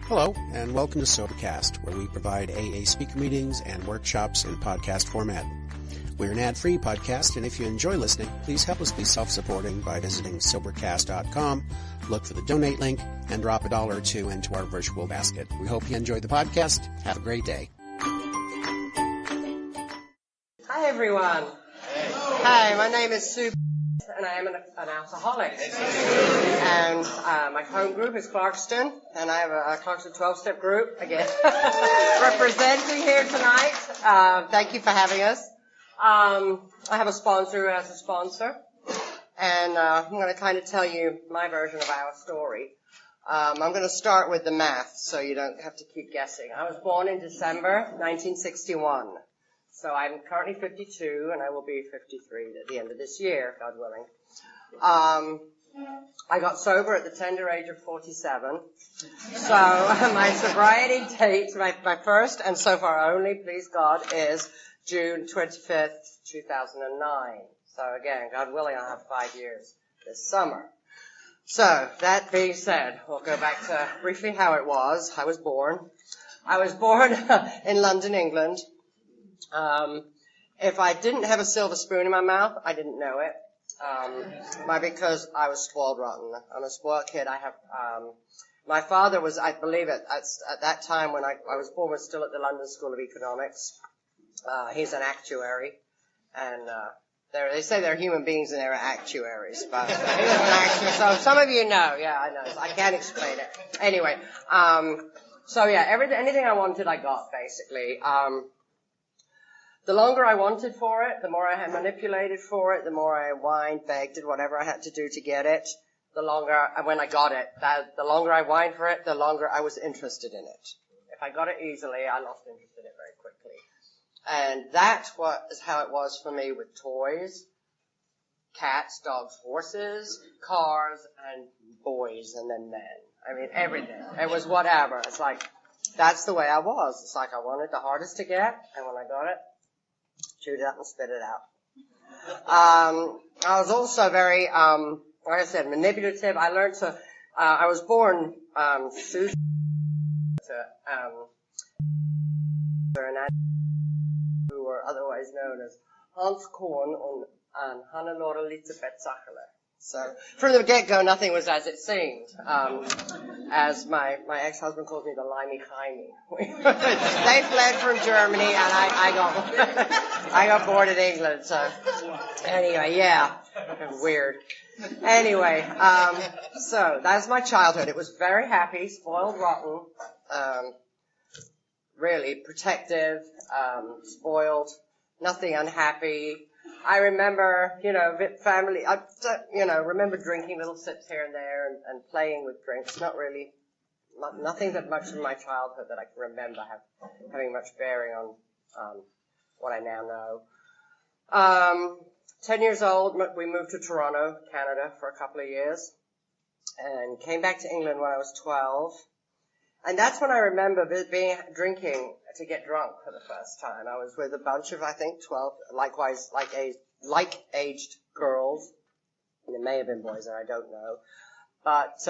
Hello, and welcome to Sobercast, where we provide AA speaker meetings and workshops in podcast format. We're an ad-free podcast, and if you enjoy listening, please help us be self-supporting by visiting Sobercast.com, look for the donate link, and drop $1 or $2 into our virtual basket. We hope you enjoy the podcast. Have a great day. Hi, everyone. Hi, my name is Sue, and I am an alcoholic. And my home group is Clarkston, and I have a Clarkston 12-step group, again, representing here tonight. Thank you for having us. I have a sponsor who has a sponsor, and I'm going to kind of tell you my version of our story. I'm going to start with the math, so you don't have to keep guessing. I was born in December 1961. So I'm currently 52, and I will be 53 at the end of this year, God willing. I got sober at the tender age of 47. So my sobriety date, my first and so far only, please God, is June 25th, 2009. So again, God willing, I'll have 5 years this summer. So that being said, we'll go back to briefly how it was. I was born in London, England. If I didn't have a silver spoon in my mouth, I didn't know it. Because I was spoiled rotten. I'm a spoiled kid. My father was, I believe at that time when I was born, was still at the London School of Economics. He's an actuary, and they say they're human beings and they're actuaries, but he was an actuary. So some of you know, yeah, I know. I can't explain it. Anyway, so yeah, anything I wanted, I got basically. The longer I wanted for it, the more I had manipulated for it, the more I whined, begged, did whatever I had to do to get it. The longer, when I got it, the longer I whined for it, the longer I was interested in it. If I got it easily, I lost interest in it very quickly. And that is how it was for me with toys, cats, dogs, horses, cars, and boys, and then men. I mean, everything. It was whatever. It's like, that's the way I was. It's like I wanted the hardest to get, and when I got it, chewed it up and spit it out. I was also very, like I said, manipulative. I learned to, I was born, Susan, who were otherwise known as Hans Korn and Hannelore Elisabeth Sacheler. So, from the get-go, nothing was as it seemed. As my ex-husband calls me, the limey Jaime. They fled from Germany, and I got born in England, so. Anyway, yeah. Weird. Anyway, so, that's my childhood. It was very happy, spoiled rotten, really protective, spoiled, nothing unhappy. I remember, family, remember drinking little sips here and there and playing with drinks. Nothing that much in my childhood that I can remember having much bearing on what I now know. 10 years old, we moved to Toronto, Canada for a couple of years and came back to England when I was 12. And that's when I remember drinking to get drunk for the first time. I was with a bunch of, I think, 12, likewise, like-aged girls. And there may have been boys there, I don't know. But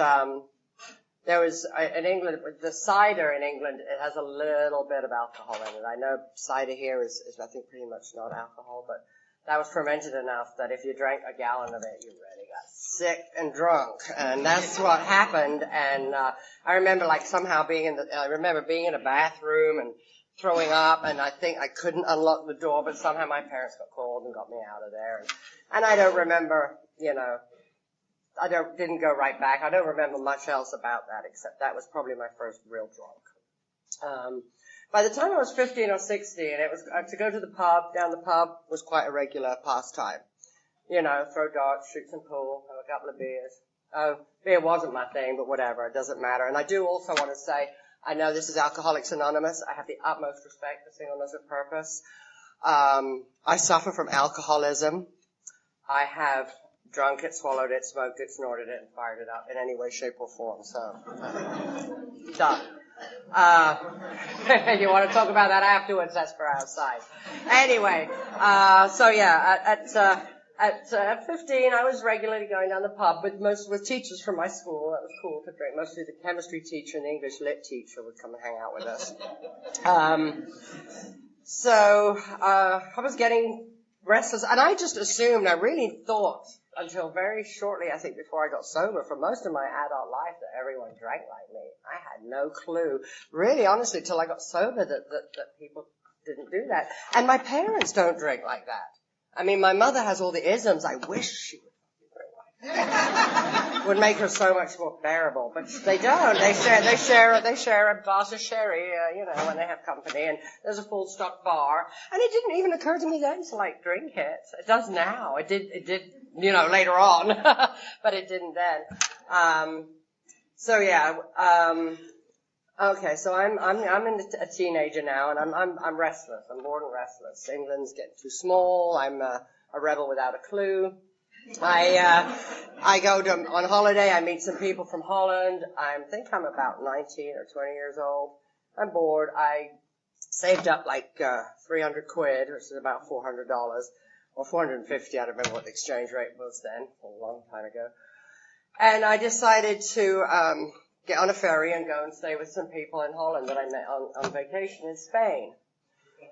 there was, in England, the cider in England, it has a little bit of alcohol in it. I know cider here is I think, pretty much not alcohol, but that was fermented enough that if you drank a gallon of it, you really got sick and drunk. And that's what happened. And I remember somehow being in a bathroom and throwing up, and I think I couldn't unlock the door, but somehow my parents got called and got me out of there. And I don't remember, didn't go right back. I don't remember much else about that, except that was probably my first real drunk. By the time I was 15 or 16, it was to go to the pub, down the pub was quite a regular pastime. Throw darts, shoot some pool, have a couple of beers. Beer wasn't my thing, but whatever, it doesn't matter. And I do also want to say, I know this is Alcoholics Anonymous. I have the utmost respect for Singleness of Purpose. I suffer from alcoholism. I have drunk it, swallowed it, smoked it, snorted it, and fired it up in any way, shape, or form. So, done. You want to talk about that afterwards? That's for outside. Anyway, so yeah, At 15, I was regularly going down the pub with teachers from my school. That was cool to drink. Mostly the chemistry teacher and the English lit teacher would come and hang out with us. I was getting restless, and I just assumed, I really thought, until very shortly, I think, before I got sober, for most of my adult life, that everyone drank like me. I had no clue, really, honestly, till I got sober, that people didn't do that. And my parents don't drink like that. I mean, my mother has all the isms. I wish she would drink like that. Would make her so much more bearable, but they don't. They share a glass of sherry, when they have company, and there's a full stock bar. And it didn't even occur to me then to drink it. It does now. It did, later on, but it didn't then. Okay, so I'm a teenager now, and I'm restless. I'm bored and restless. England's getting too small. I'm a rebel without a clue. I go on holiday. I meet some people from Holland. I think I'm about 19 or 20 years old. I'm bored. I saved up 300 quid, which is about $400, or 450. I don't remember what the exchange rate was then, a long time ago. And I decided to get on a ferry and go and stay with some people in Holland that I met on vacation in Spain.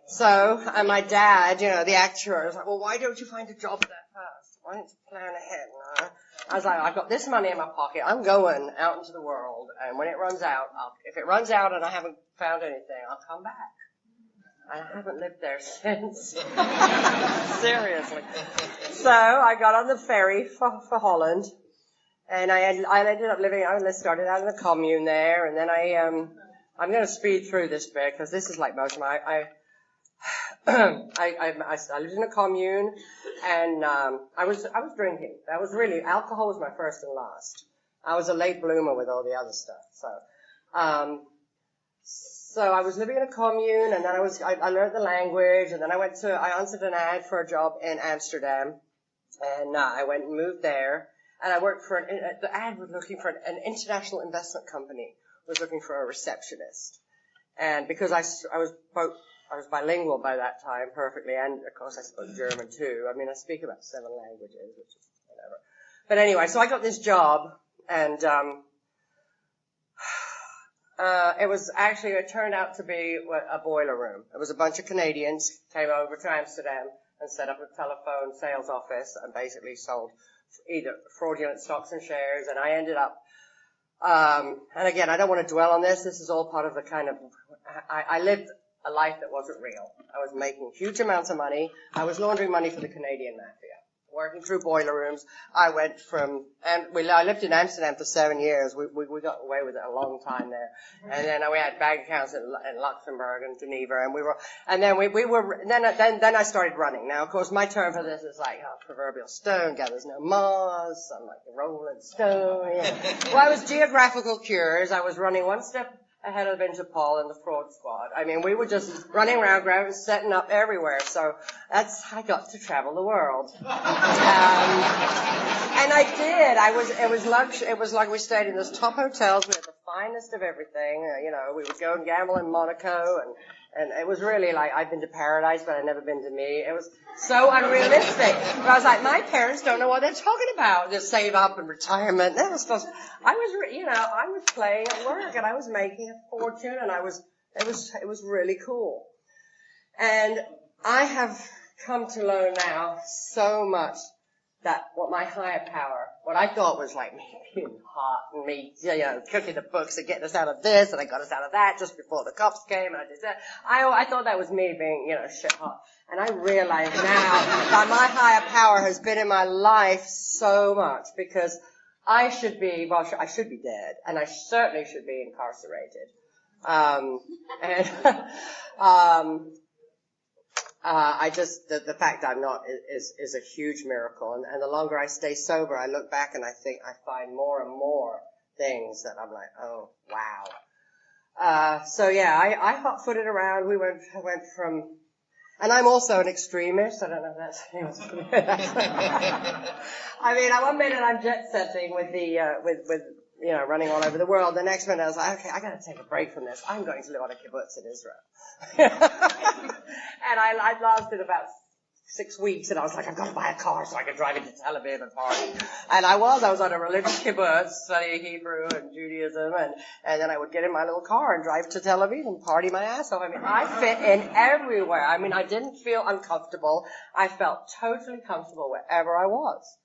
So, and my dad, the actuary, was like, well, why don't you find a job that fast? Why don't you plan ahead? And I was like, I've got this money in my pocket. I'm going out into the world, and when it runs out, if it runs out and I haven't found anything, I'll come back. And I haven't lived there since. Seriously. So I got on the ferry for Holland. And I ended up I started out in a commune there, and then I'm going to speed through this bit, because this is like most of my, I lived in a commune, and, I was drinking. That was really, alcohol was my first and last. I was a late bloomer with all the other stuff, so I was living in a commune, and then I learned the language, and then I answered an ad for a job in Amsterdam, and, I went and moved there. And I worked for the ad was looking for an international investment company, was looking for a receptionist. And because I was bilingual by that time perfectly, and of course I spoke German too. I mean, I speak about 7 languages, which is whatever. But anyway, so I got this job, and, it turned out to be a boiler room. It was a bunch of Canadians came over to Amsterdam and set up a telephone sales office and basically sold either fraudulent stocks and shares, and I ended up, and again, I don't want to dwell on this. This is all part of the kind of, I lived a life that wasn't real. I was making huge amounts of money. I was laundering money for the Canadian mafia, working through boiler rooms. I lived in Amsterdam for 7 years. We got away with it a long time there. And then we had bank accounts in Luxembourg and Geneva, and then I started running. Now, of course, my term for this is proverbial stone gathers no moss. I'm like the Rolling Stone. Yeah. Well, I was geographical cures. I was running one step ahead of Interpol and the fraud squad. I mean, we were just running around, setting up everywhere. So I got to travel the world. And I did. It was like we stayed in those top hotels. We had the finest of everything. We would go and gamble in Monaco, and it was really like, I've been to paradise, but I've never been to me. It was so unrealistic. But I was like, my parents don't know what they're talking about. Just save up and retirement. That was supposed. I was playing at work, and I was making a fortune, and it was really cool. And I have come to learn now so much that what my higher power, what I thought was like me being hot and me, cooking the books and getting us out of this, and I got us out of that just before the cops came, and I did that. I thought that was me being, shit hot. And I realize now that my higher power has been in my life so much, because I should be dead, and I certainly should be incarcerated. The fact I'm not is a huge miracle. And the longer I stay sober, I look back and I think I find more and more things that I'm like, oh, wow. I hot-footed around. I went from, and I'm also an extremist. I don't know if that's, I mean, one minute I'm jet-setting with running all over the world. The next minute I was like, okay, I gotta take a break from this. I'm going to live on a kibbutz in Israel. And I lasted about 6 weeks, and I was like, I've got to buy a car so I can drive into Tel Aviv and party. And I was on a religious kibbutz studying Hebrew and Judaism, and then I would get in my little car and drive to Tel Aviv and party my ass off. I mean, I fit in everywhere. I mean, I didn't feel uncomfortable. I felt totally comfortable wherever I was.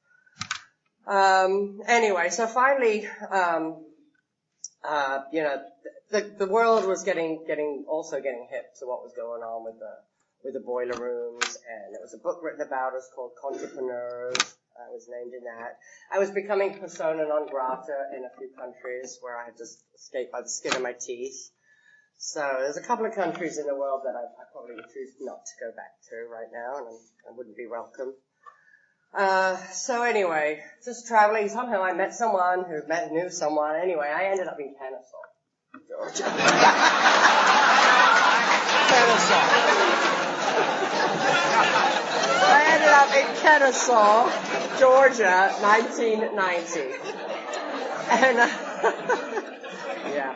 Anyway, so finally, the world was getting hip to what was going on with the boiler rooms, and there was a book written about us called Entrepreneurs. I was named in that. I was becoming persona non grata in a few countries where I had just escaped by the skin of my teeth. So there's a couple of countries in the world that I probably would choose not to go back to right now, and I wouldn't be welcome. So anyway, just traveling. Somehow I met someone who knew someone. Anyway, I ended up in Kennesaw, Georgia. Kennesaw. I ended up in Kennesaw, Georgia, 1990. And, yeah.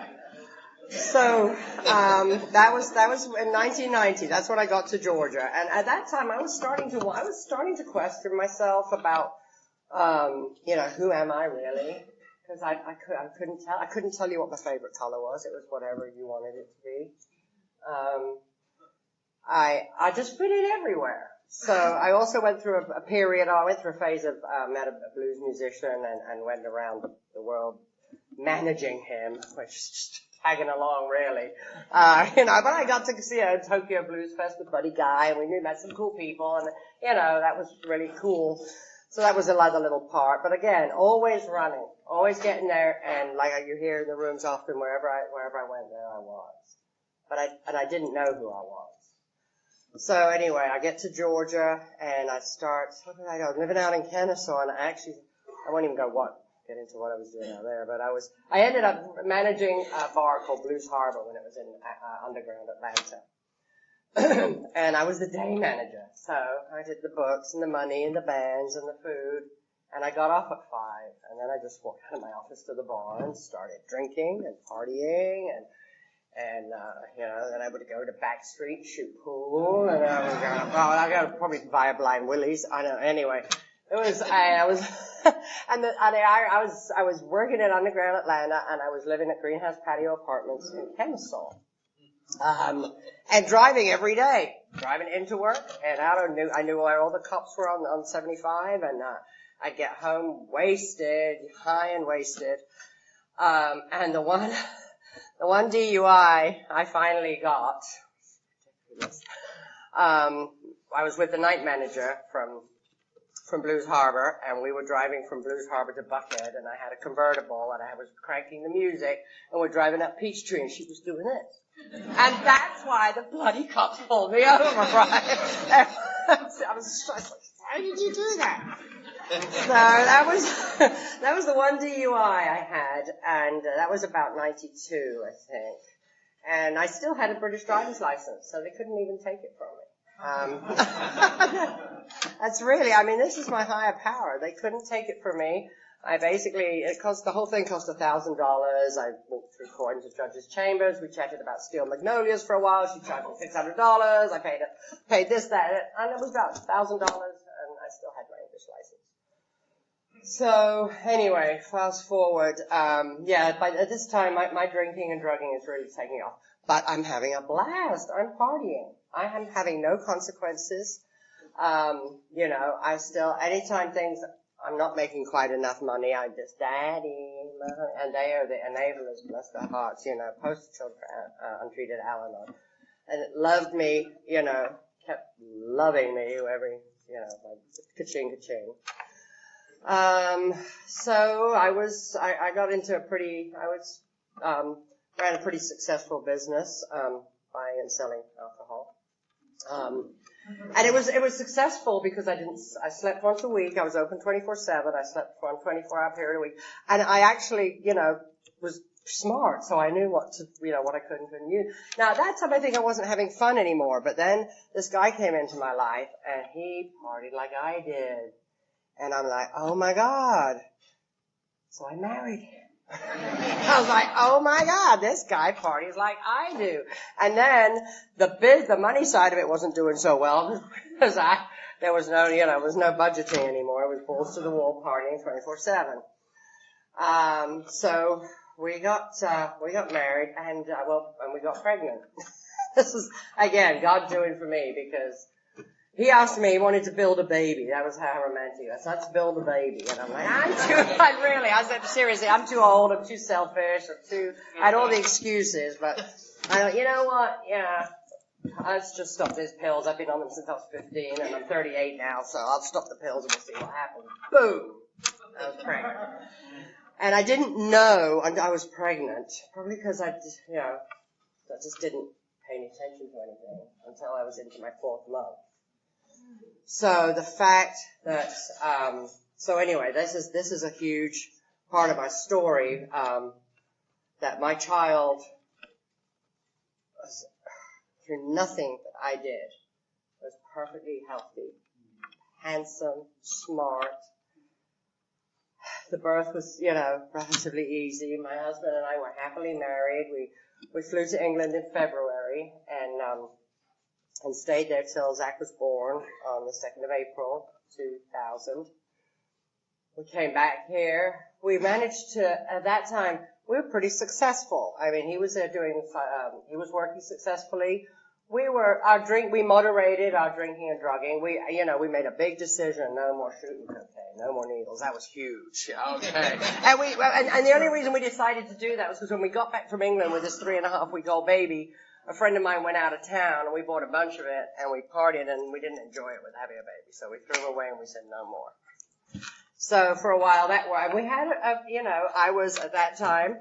So, that was in 1990. That's when I got to Georgia. And at that time, I was starting to question myself about, who am I really? Because I couldn't tell you what my favorite color was. It was whatever you wanted it to be. I just fit in everywhere. So I also went through a phase of, met a blues musician and went around the world managing him, which is just tagging along really. But I got to see a Tokyo Blues Fest with Buddy Guy, and we met some cool people, and, that was really cool. So that was another little part. But again, always running, always getting there, and like you hear in the rooms often, wherever I went, there I was. But I didn't know who I was. So anyway, I get to Georgia, and I start, what did I go? Living out in Kennesaw, and I won't even get into what I was doing out there, but I ended up managing a bar called Blues Harbor when it was in underground Atlanta. And I was the day manager, so I did the books and the money and the bands and the food, and I got off at 5, and then I just walked out of my office to the bar and started drinking and partying, and then I would go to Backstreet, shoot pool, and I got to probably buy a Blind Willie's. I know. Anyway, I was working in underground Atlanta, and I was living at Greenhouse Patio Apartments in Kennesaw, and driving every day, driving into work and out. I knew where all the cops were on 75, and I'd get home high and wasted, and the one DUI I finally got, I was with the night manager from Blues Harbor, and we were driving from Blues Harbor to Buckhead, and I had a convertible, and I was cranking the music, and we're driving up Peachtree, and she was doing this. And that's why the bloody cops pulled me over, right? I was like, why did you do that? So that was the one DUI I had, and that was about 92, I think. And I still had a British driver's license, so they couldn't even take it from me. That's really, this is my higher power. They couldn't take it from me. The whole thing cost $1,000. I walked through court into judge's chambers. We chatted about steel magnolias for a while. She charged me $600. I paid this, that, and it was about $1,000, and I still had my English license. So anyway, fast forward. By this time, my drinking and drugging is really taking off. But I'm having a blast. I'm partying. I am having no consequences. Anytime I'm not making quite enough money, I just, Daddy, and they are the enablers, bless their hearts, poster children for untreated Al-Anon. And it loved me, kept loving me every, ka-ching, ka-ching. So I got into ran a pretty successful business, buying and selling alcohol. And it was successful because I slept once a week. I was open 24/7. I slept for a 24-hour period a week. And I actually, was smart. So I knew what I could and couldn't use. Now at that time I think I wasn't having fun anymore. But then this guy came into my life and he partied like I did. And I'm like, oh my God. So I married him. I was like, oh my God, this guy parties like I do. And then the money side of it wasn't doing so well because I There was no, there was no budgeting anymore. It was balls to the wall partying 24/7. So we got married and we got pregnant. This is, again, God doing for me because he asked me, he wanted to build a baby. That was how romantic. I said, let's build a baby. And I'm like, I said, seriously, I'm too old, I'm too selfish, I had all the excuses, but I thought, you know what, yeah, let's just stop these pills. I've been on them since I was 15 and I'm 38 now, so I'll stop the pills and we'll see what happens. Boom! I was pregnant. And I didn't know I was pregnant, probably because I just didn't pay any attention to anything until I was into my 4th month. So the fact that, so anyway, this is a huge part of my story, that my child was, through nothing that I did, was perfectly healthy, handsome, smart. The birth was, relatively easy. My husband and I were happily married. We flew to England in February and stayed there till Zach was born on the 2nd of April, 2000. We came back here. We managed to, at that time, we were pretty successful. I mean, he was there he was working successfully. We moderated our drinking and drugging. We made a big decision, no more shooting cocaine, no more needles. That was huge. Okay. And the only reason we decided to do that was because when we got back from England with this 3.5-week-old baby, a friend of mine went out of town and we bought a bunch of it and we partied and we didn't enjoy it with having a baby. So we threw it away and we said no more. So for a while we had I was at that time,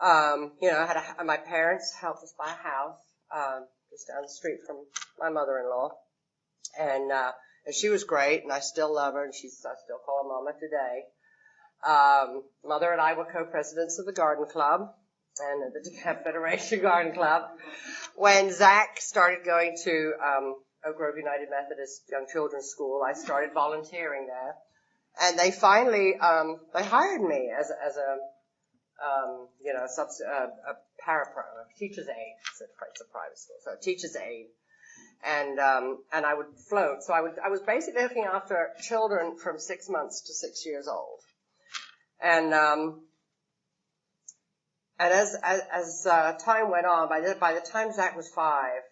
my parents helped us buy a house, just down the street from my mother-in-law. And she was great and I still love her and I still call her Mama today. Mother and I were co-presidents of the Garden Club and the DeKalb Federation Garden Club. When Zach started going to Oak Grove United Methodist Young Children's School, I started volunteering there. And they finally, they hired me as a parapro, a teacher's aide. It's a private school, so a teacher's aide. And I would float. So I was basically looking after children from 6 months to 6 years old. And as time went on, by the time Zach was 5,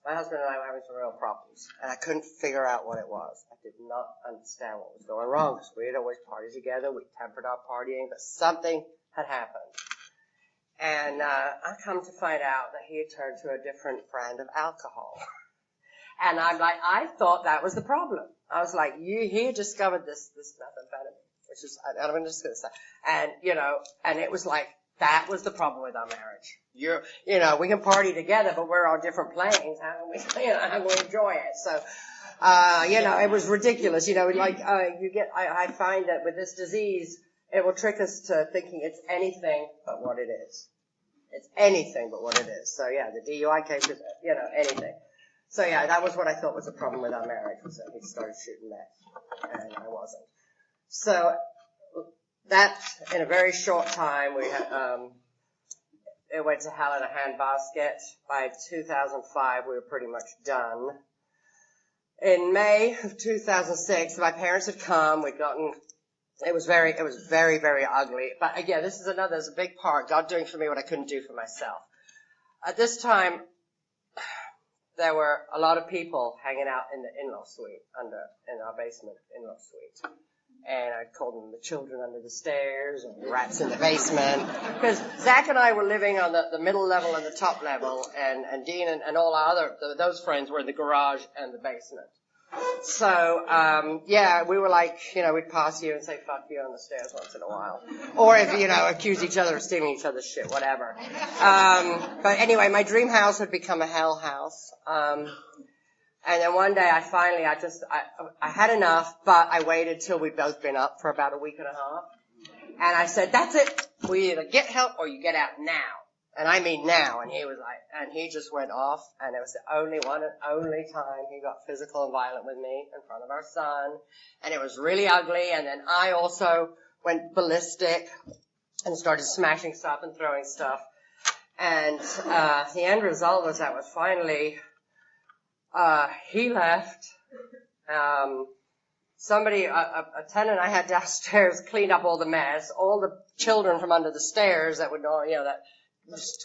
my husband and I were having some real problems, and I couldn't figure out what it was. I did not understand what was going wrong, because we had always partied together, we tempered our partying, but something had happened. And I come to find out that he had turned to a different brand of alcohol. And I'm like, I thought that was the problem. I was like, he had discovered this methamphetamine, which is, I'm just going to say, and, and it was like, that was the problem with our marriage. We can party together, but we're on different planes. How can we enjoy it? So, it was ridiculous. I find that with this disease, it will trick us to thinking it's anything but what it is. It's anything but what it is. So yeah, the DUI case is, anything. So yeah, that was what I thought was the problem with our marriage, was that he started shooting meth, and I wasn't. So, that, in a very short time, we had, it went to hell in a handbasket. By 2005, we were pretty much done. In May of 2006, my parents had come. It was very, very ugly. But again, there's a big part, God doing for me what I couldn't do for myself. At this time, there were a lot of people hanging out in the in-law suite, in our basement in-law suite. And I called them the children under the stairs and the rats in the basement. Because Zach and I were living on the middle level and the top level, and Dean and all our those friends were in the garage and the basement. So, we were like, we'd pass you and say fuck you on the stairs once in a while. Or if, accuse each other of stealing each other's shit, whatever. But anyway, my dream house had become a hell house. And then one day I had enough, but I waited till we'd both been up for about a week and a half. And I said, that's it. We either get help or you get out now. And I mean now. And he was like, and he just went off. And it was the only time he got physical and violent with me in front of our son. And it was really ugly. And then I also went ballistic and started smashing stuff and throwing stuff. And, the end result was that was finally, he left Somebody, a tenant I had downstairs cleaned up all the mess. All the children from under the stairs that that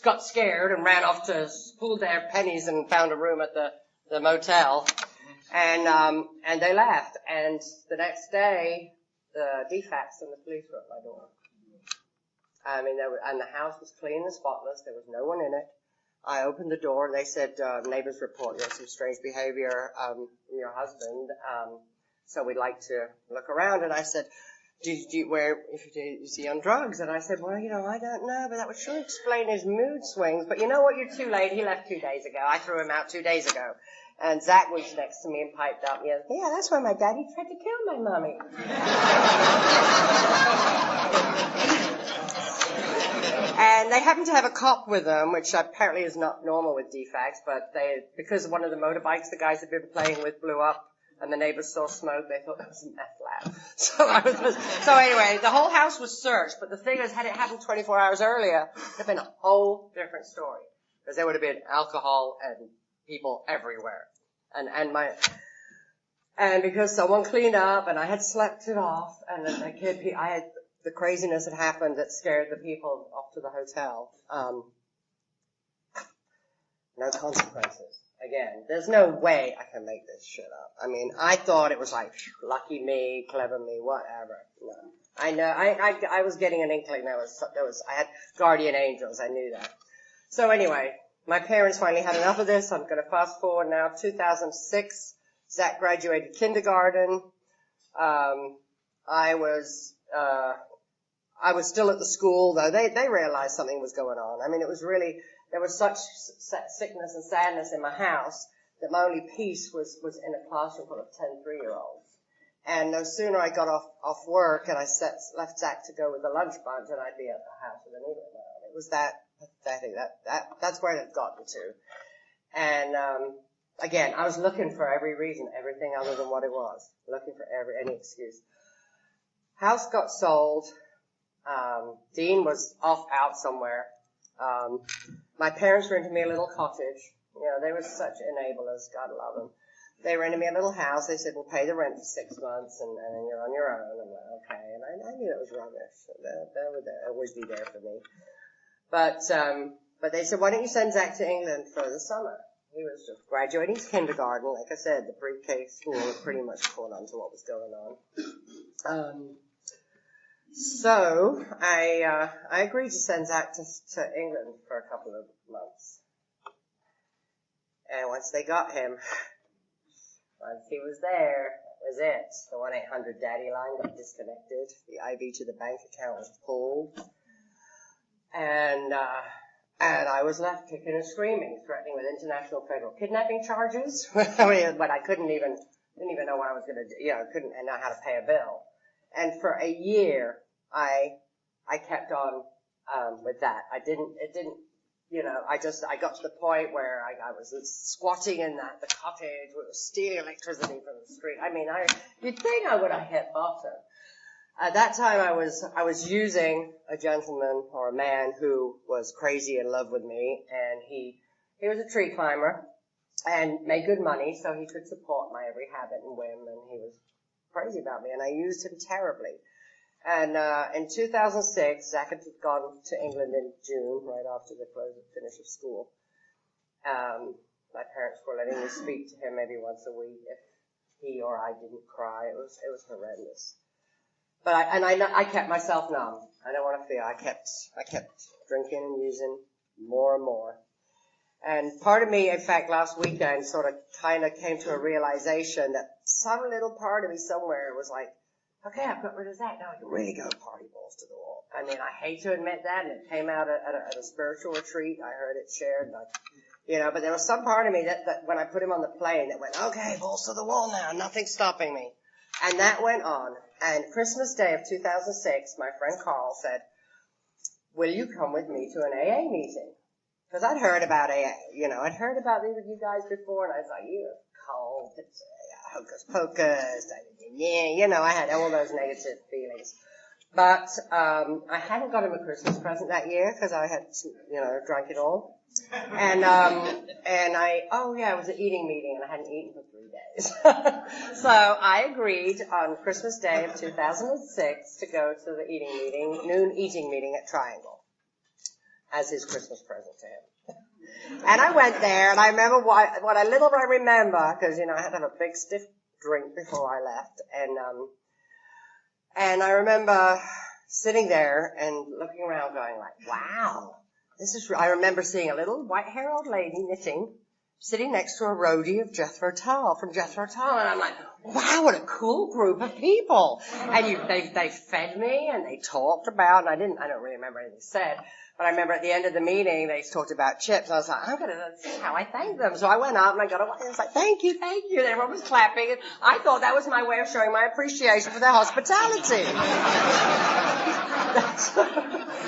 got scared and ran off to pool their pennies and found a room at the motel. And they left. And the next day, the defects and the police were at my door. I mean, and the house was clean and spotless. There was no one in it. I opened the door and they said, neighbors report you have some strange behavior from your husband. So we'd like to look around. And I said, is he on drugs? And I said, well, I don't know, but that would sure explain his mood swings. But you know what? You're too late. He left 2 days ago. I threw him out 2 days ago. And Zach was next to me and piped up. And he goes, yeah, that's why my daddy tried to kill my mommy. And they happened to have a cop with them, which apparently is not normal with defects, but because one of the motorbikes the guys had been playing with blew up and the neighbors saw smoke, they thought that was a meth lab. So anyway, the whole house was searched, but the thing is, had it happened 24 hours earlier, it would have been a whole different story. Because there would have been alcohol and people everywhere. And because someone cleaned up and I had slept it off and the craziness had happened that scared the people off to the hotel. No consequences. Again, there's no way I can make this shit up. I mean, I thought it was like, lucky me, clever me, whatever. No. I know, I was getting an inkling I had guardian angels, I knew that. So anyway, my parents finally had enough of this. I'm going to fast forward now, 2006, Zach graduated kindergarten. I was still at the school, though. They realized something was going on. I mean, it was really, there was such sickness and sadness in my house that my only peace was in a classroom full of 10 3-year-olds. And no sooner I got off work and I left Zach to go with the lunch bunch and I'd be at the house with an England man. It was that pathetic. That's where it had gotten to. And, again, I was looking for every reason, everything other than what it was. Looking for any excuse. House got sold. Dean was out somewhere. My parents rented me a little cottage. They were such enablers. God love them. They rented me a little house. They said, we'll pay the rent for 6 months and then you're on your own. I'm like, okay. And I knew it was rubbish. They would always be there for me. But they said, why don't you send Zach to England for the summer? He was just graduating kindergarten. Like I said, the pre-K school was pretty much caught on to what was going on. So I agreed to send Zach to England for a couple of months. And once they got him, once he was there, that was it. The 1-800-DADDY line got disconnected. The IV to the bank account was pulled. And I was left kicking and screaming, threatening with international federal kidnapping charges. But I didn't even know what I was going to do. Couldn't know how to pay a bill. And for a year, I kept on, with that. I got to the point where I was squatting in the cottage, we were stealing electricity from the street. I mean, you'd think I would have hit bottom. At that time, I was using a gentleman or a man who was crazy in love with me, and he was a tree climber and made good money, so he could support my every habit and whim, and he was crazy about me, and I used him terribly. And in 2006, Zach had gone to England in June, right after the finish of school. My parents were letting me speak to him maybe once a week if he or I didn't cry. It was horrendous. But I kept myself numb. I don't want to feel. I kept drinking and using more and more. And part of me, in fact, last weekend sort of kind of came to a realization that some little part of me somewhere was like, okay, I've got rid of that. Now I can really go party balls to the wall. I mean, I hate to admit that, and it came out at a spiritual retreat. I heard it shared, but there was some part of me that when I put him on the plane that went, okay, balls to the wall now, nothing's stopping me. And that went on. And Christmas Day of 2006, my friend Carl said, will you come with me to an AA meeting? Because I'd heard about AA, I'd heard about these of you guys before, and I was like, you're cold, it's hocus pocus, I had all those negative feelings. But I hadn't got him a Christmas present that year because I had, drunk it all. And it was an eating meeting, and I hadn't eaten for 3 days. So I agreed on Christmas Day of 2006 to go to the noon eating meeting at Triangle as his Christmas present to him. And I went there, and I remember what little I remember, because, I had to have a big stiff drink before I left, and I remember sitting there and looking around going like, wow. I remember seeing a little white-haired old lady knitting, sitting next to a roadie of Jethro Tull, from Jethro Tull, and I'm like, wow, what a cool group of people. And they fed me, and they talked about, and I don't really remember anything said, but I remember at the end of the meeting, they talked about chips, and I was like, this is how I thank them. So I went up, and I got away, and I was like, thank you, and everyone was clapping, and I thought that was my way of showing my appreciation for their hospitality.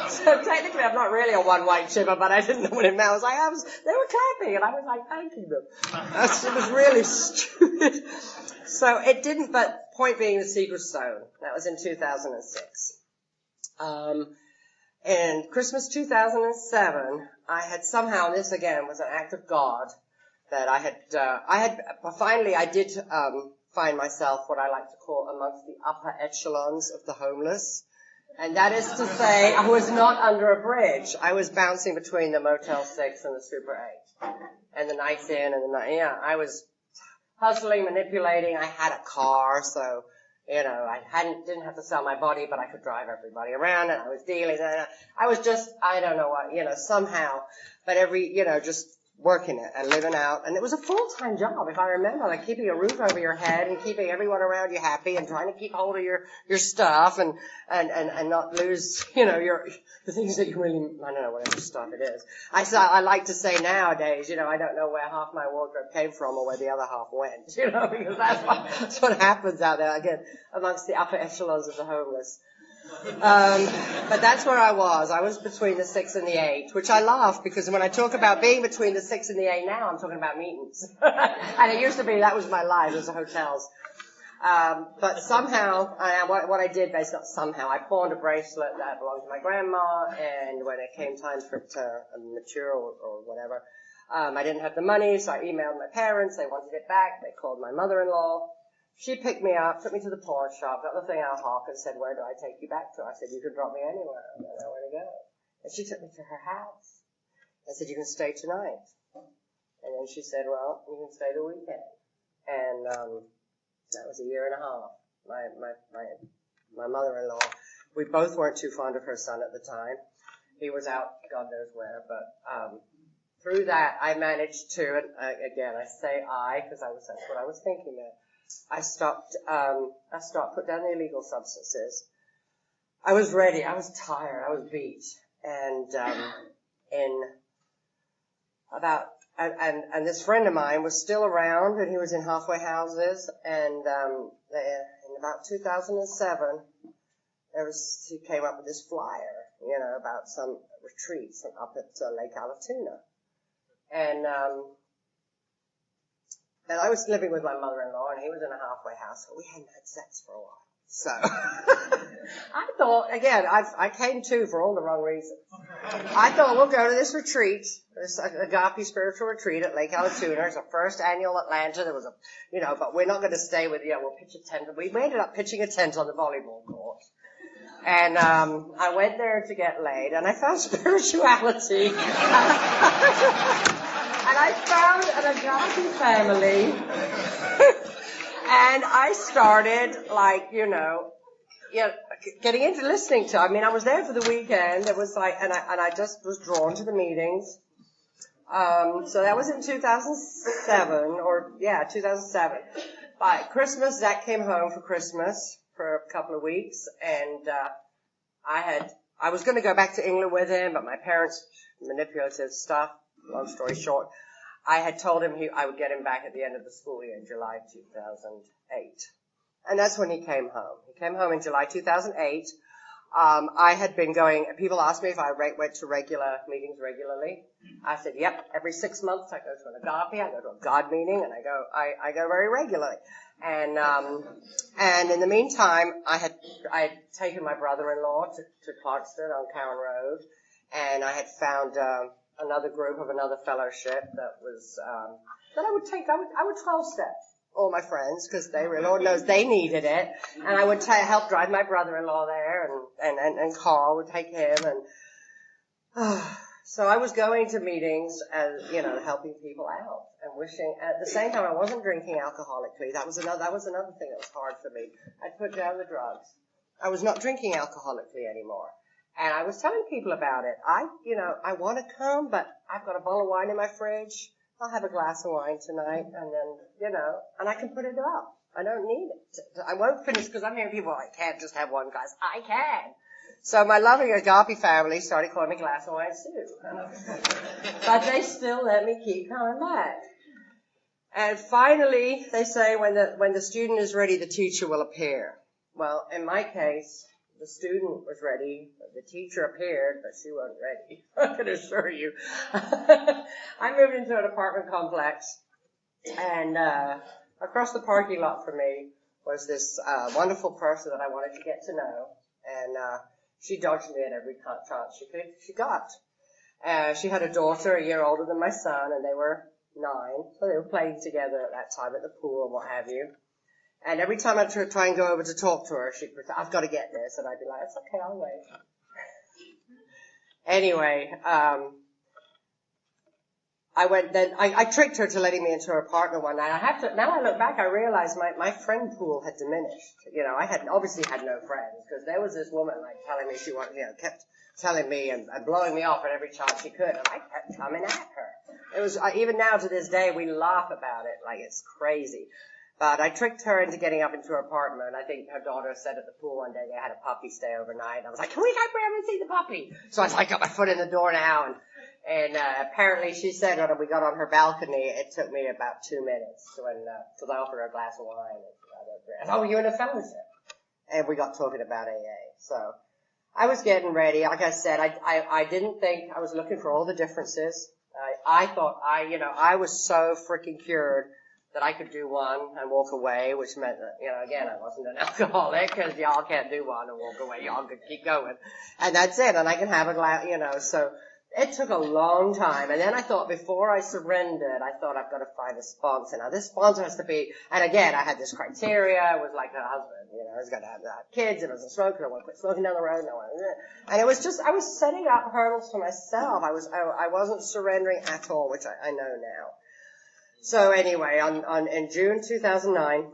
So technically, I'm not really a one-white chipper, but I didn't know what it meant. I was like, they were clapping, and I was like, thanking them. It was really stupid. So it didn't, but point being, the seed was sown. That was in 2006. In Christmas 2007, I had somehow, and this again was an act of God, that I did find myself what I like to call amongst the upper echelons of the homeless. And that is to say, I was not under a bridge. I was bouncing between the Motel 6 and the Super 8. And the Nights Inn and I was hustling, manipulating. I had a car, so, I didn't have to sell my body, but I could drive everybody around, and I was dealing. I was just, I don't know what, somehow, but just working it and living out. And it was a full-time job, if I remember, like keeping a roof over your head and keeping everyone around you happy and trying to keep hold of your stuff and not lose, the things that you really, I don't know, whatever stuff it is. I like to say nowadays, I don't know where half my wardrobe came from or where the other half went, because that's what happens out there, again, amongst the upper echelons of the homeless. But that's where I was. I was between the 6 and the 8, which I laugh because when I talk about being between the 6 and the 8 now, I'm talking about meetings. And it used to be, that was my life, was the hotels. But somehow, what I did based on somehow, I pawned a bracelet that belonged to my grandma, and when it came time for it to mature or whatever, I didn't have the money, so I emailed my parents. They wanted it back. They called my mother-in-law. She picked me up, took me to the pawn shop, got the thing out of Hawk, and said, where do I take you back to? I said, you can drop me anywhere. I don't know where to go. And she took me to her house. I said, you can stay tonight. And then she said, well, you can stay the weekend. And that was a year and a half. My mother-in-law, we both weren't too fond of her son at the time. He was out God knows where, but through that I managed to, and again I say I, because that's what I was thinking there. I stopped, put down the illegal substances. I was ready. I was tired. I was beat. And this friend of mine was still around, and he was in halfway houses. And in about 2007, he came up with this flyer, about some retreats up at Lake Allatoona. And I was living with my mother-in-law, and he was in a halfway house, but we hadn't had sex for a while. So I thought, again, I came to for all the wrong reasons. I thought we'll go to this retreat, this agape spiritual retreat at Lake Allatoona. It's the first annual Atlanta. There was but we're not going to stay with we'll pitch a tent. We ended up pitching a tent on the volleyball court. And I went there to get laid, and I found spirituality. And I found an agape family. And I started, getting into listening to. I was there for the weekend. It was and I just was drawn to the meetings. So that was in 2007, 2007. By Christmas, Zach came home for Christmas for a couple of weeks, and I was going to go back to England with him, but my parents' manipulative stuff. Long story short, I had told him I would get him back at the end of the school year in July 2008. And that's when he came home. He came home in July 2008. I had been going, people asked me if I went to regular meetings regularly. I said, yep, every 6 months I go to an agape, I go to a God meeting, and I go very regularly. And in the meantime, I had taken my brother-in-law to Clarkston on Cowan Road, and I had found, another group of another fellowship that was, that I would 12-step all my friends because Lord knows they needed it. And I would help drive my brother-in-law there and Carl would take him and, so I was going to meetings and, helping people out and wishing at the same time I wasn't drinking alcoholically. That was another thing that was hard for me. I'd put down the drugs. I was not drinking alcoholically anymore. And I was telling people about it. I want to come, but I've got a bottle of wine in my fridge. I'll have a glass of wine tonight and then, and I can put it up. I don't need it. I won't finish because I'm hearing people, I can't just have one glass. I can. So my loving agape family started calling me glass of wine Sue. But they still let me keep coming back. And finally, they say when the student is ready, the teacher will appear. Well, in my case, the student was ready, the teacher appeared, but she wasn't ready. I can assure you. I moved into an apartment complex, and across the parking lot from me was this wonderful person that I wanted to get to know, and she dodged me at every chance she got. She had a daughter a year older than my son, and they were 9, so they were playing together at that time at the pool and what have you. And every time I'd try and go over to talk to her, she'd say, I've got to get this. And I'd be like, it's okay, I'll wait. Anyway, I tricked her to letting me into her apartment one night. Now I look back, I realize my friend pool had diminished. I obviously had no friends because there was this woman like telling me she wanted, kept telling me and blowing me off at every chance she could. And I kept coming at her. It was, even now to this day, we laugh about it like it's crazy. But I tricked her into getting up into her apartment. I think her daughter said at the pool one day they had a puppy stay overnight. I was like, can we go over and see the puppy? So I got my foot in the door now. And apparently she said when we got on her balcony, it took me about 2 minutes because I offered her a glass of wine. Oh, you're in a fellowship. And we got talking about AA. So I was getting ready. Like I said, I didn't think I was looking for all the differences. I thought I was so freaking cured that I could do one and walk away, which meant that, again, I wasn't an alcoholic because y'all can't do one and walk away. Y'all could keep going. And that's it. And I can have a glass, so it took a long time. And then I thought before I surrendered, I've got to find a sponsor. Now this sponsor has to be, and again, I had this criteria. It was like a husband, I was going to have kids. It was a smoker. I want to quit smoking down the road. And it was just, I was setting up hurdles for myself. I wasn't surrendering at all, which I know now. So anyway, in June 2009,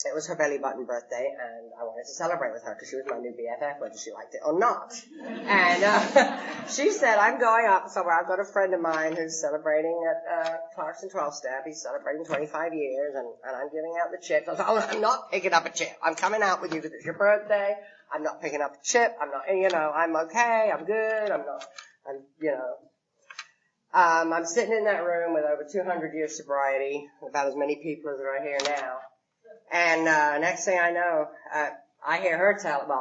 it was her belly button birthday, and I wanted to celebrate with her because she was my new BFF, whether she liked it or not. And she said, I'm going up somewhere. I've got a friend of mine who's celebrating at Clarkson 12-step. He's celebrating 25 years, and I'm giving out the chips. I was like, oh, I'm not picking up a chip. I'm coming out with you because it's your birthday. I'm not picking up a chip. I'm not, I'm okay. I'm good. I'm sitting in that room with over 200 years sobriety, about as many people as are here now. And next thing I know, I hear her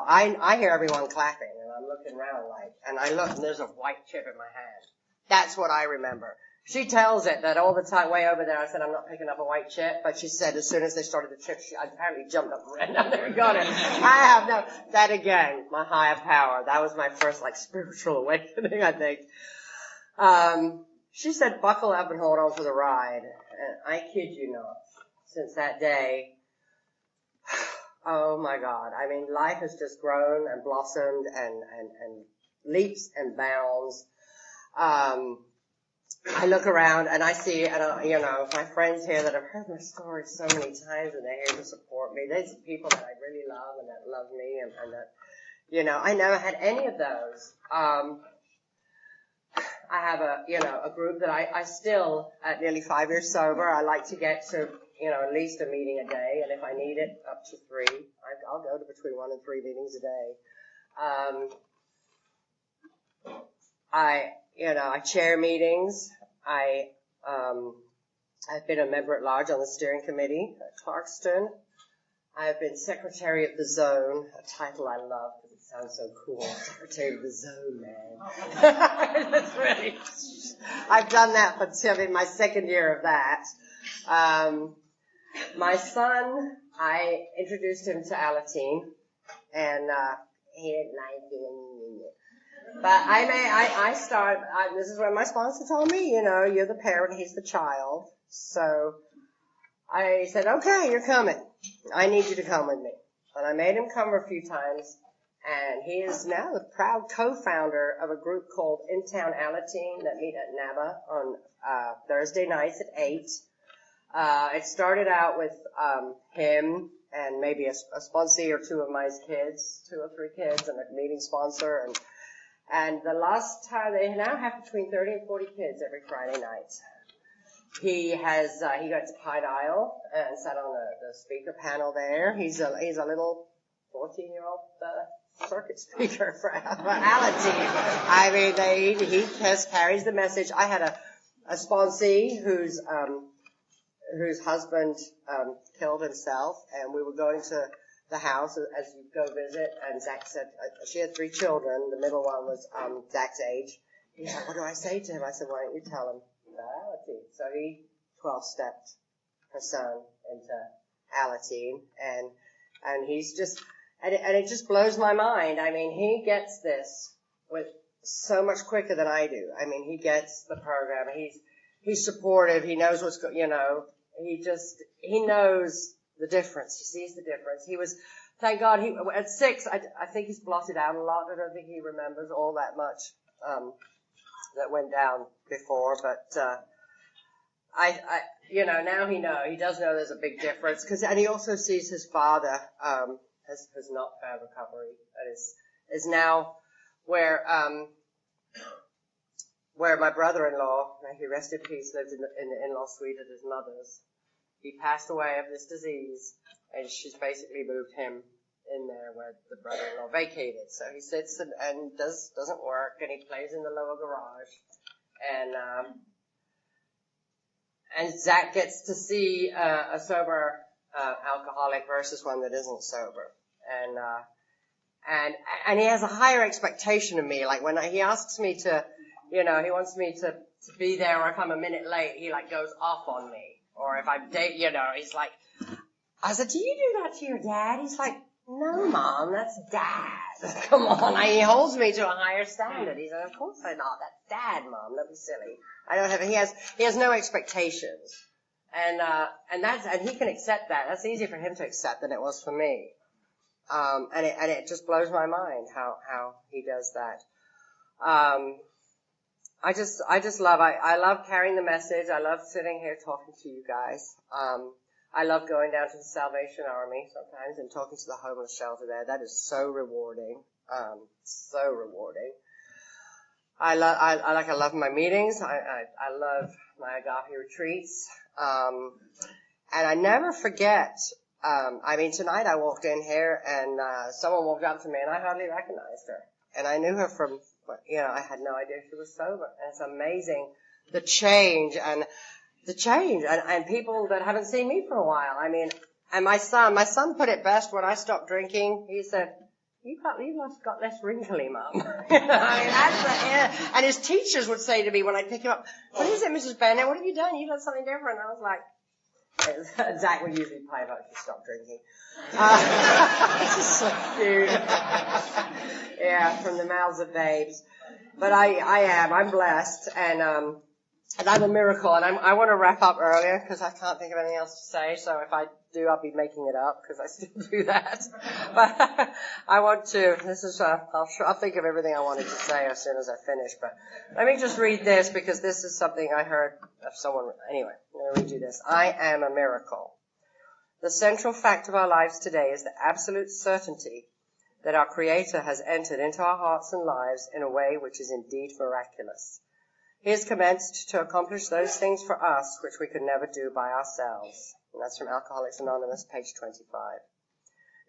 I hear everyone clapping, and I'm looking around and I look, and there's a white chip in my hand. That's what I remember. She tells it that all the time, way over there, I said, I'm not picking up a white chip, but she said as soon as they started the chip, I apparently jumped up and ran down there and got it. That again, my higher power. That was my first, spiritual awakening, I think. She said, buckle up and hold on for the ride. And I kid you not, since that day, oh my God. I mean, life has just grown and blossomed and leaps and bounds. I look around and I see, my friends here that have heard my story so many times and they're here to support me. There's people that I really love and that love me and that, I never had any of those. I have a group that I still, at nearly 5 years sober, I like to get to, at least a meeting a day, and if I need it, up to 3. I'll go to between 1 and 3 meetings a day. I chair meetings. I've been a member at large on the steering committee at Clarkston. I've been secretary of the zone, a title I love because it sounds so cool. Secretary of the zone, man. That's really, I've done that for my second year of that. My son, I introduced him to Alateen, and he didn't like it. But this is what my sponsor told me, you're the parent, he's the child. So I said, okay, you're coming. I need you to come with me. And I made him come a few times. And he is now the proud co-founder of a group called In Town Alateen that meet at NABA on Thursday nights at 8. It started out with him and maybe a sponsee or two of my kids, 2 or 3 kids, and a meeting sponsor. And the last time, they now have between 30 and 40 kids every Friday night. He got to Pied Isle and sat on the speaker panel there. He's a little 14-year-old circuit speaker for Alateen. I mean, he just carries the message. I had a sponsee whose husband killed himself, and we were going to the house as you go visit, and Zach said, she had 3 children. The middle one was Zach's age. He's like, what do I say to him? I said, why don't you tell him about Alateen? So he 12-stepped her son into Alateen, and he's just, and it just blows my mind. I mean, he gets this with so much quicker than I do. I mean, he gets the program. He's supportive. He knows what's he knows the difference. He sees the difference. Thank God, at 6, I think he's blotted out a lot. I don't think he remembers all that much, that went down before, but, now he does know there's a big difference, and he also sees his father, has not found recovery, and is now where my brother-in-law, may he rest in peace, lived in the in-law suite at his mother's. He passed away of this disease, and she's basically moved him in there where the brother-in-law vacated. So he sits and doesn't work, and he plays in the lower garage. And Zach gets to see a sober alcoholic versus one that isn't sober. And he has a higher expectation of me. Like when he asks me to, he wants me to be there, or if I'm a minute late, he goes off on me. Or if I'm he's like, I said, do you do that to your dad? He's like, no, Mom, that's Dad. Come on. He holds me to a higher standard. He said, of course I'm not. That's Dad, Mom. Don't be silly. He has no expectations. And he can accept that. That's easier for him to accept than it was for me. And it just blows my mind how he does that. I love carrying the message. I love sitting here talking to you guys. I love going down to the Salvation Army sometimes and talking to the homeless shelter there. That is so rewarding. So rewarding. I love my meetings. I love my agape retreats. And I never forget, tonight I walked in here and, someone walked up to me and I hardly recognized her. And I knew her from, I had no idea she was sober. And it's amazing the change and people that haven't seen me for a while. I mean, and my son put it best when I stopped drinking. He said, you must got less wrinkly, Mum. And his teachers would say to me when I pick him up, what is it, Mrs. Bennett? What have you done? You've done something different. And I was like, Zach would usually play about if you stop drinking. This is so cute. Yeah, from the mouths of babes. But I'm blessed, and I'm a miracle, and I want to wrap up earlier because I can't think of anything else to say, so if I do, I'll be making it up because I still do that. But I want to, I'll think of everything I wanted to say as soon as I finish, but let me just read this because this is something I heard of someone. Anyway, I'm going to read you this. I am a miracle. The central fact of our lives today is the absolute certainty that our Creator has entered into our hearts and lives in a way which is indeed miraculous. He has commenced to accomplish those things for us which we could never do by ourselves. And that's from Alcoholics Anonymous, page 25.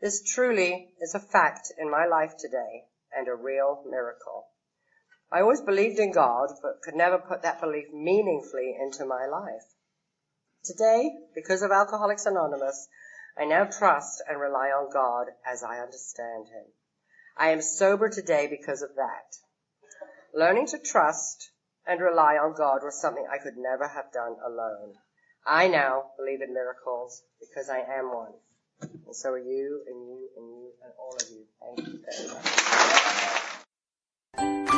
This truly is a fact in my life today and a real miracle. I always believed in God, but could never put that belief meaningfully into my life. Today, because of Alcoholics Anonymous, I now trust and rely on God as I understand Him. I am sober today because of that. Learning to trust and rely on God was something I could never have done alone. I now believe in miracles because I am one. And so are you, and you, and you, and all of you. Thank you very much.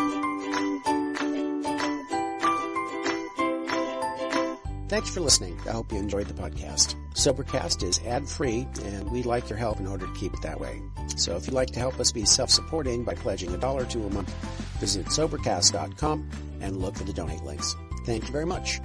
Thanks for listening. I hope you enjoyed the podcast. Sobercast is ad-free, and we'd like your help in order to keep it that way. So if you'd like to help us be self-supporting by pledging $1 or $2 a month, visit Sobercast.com and look for the donate links. Thank you very much.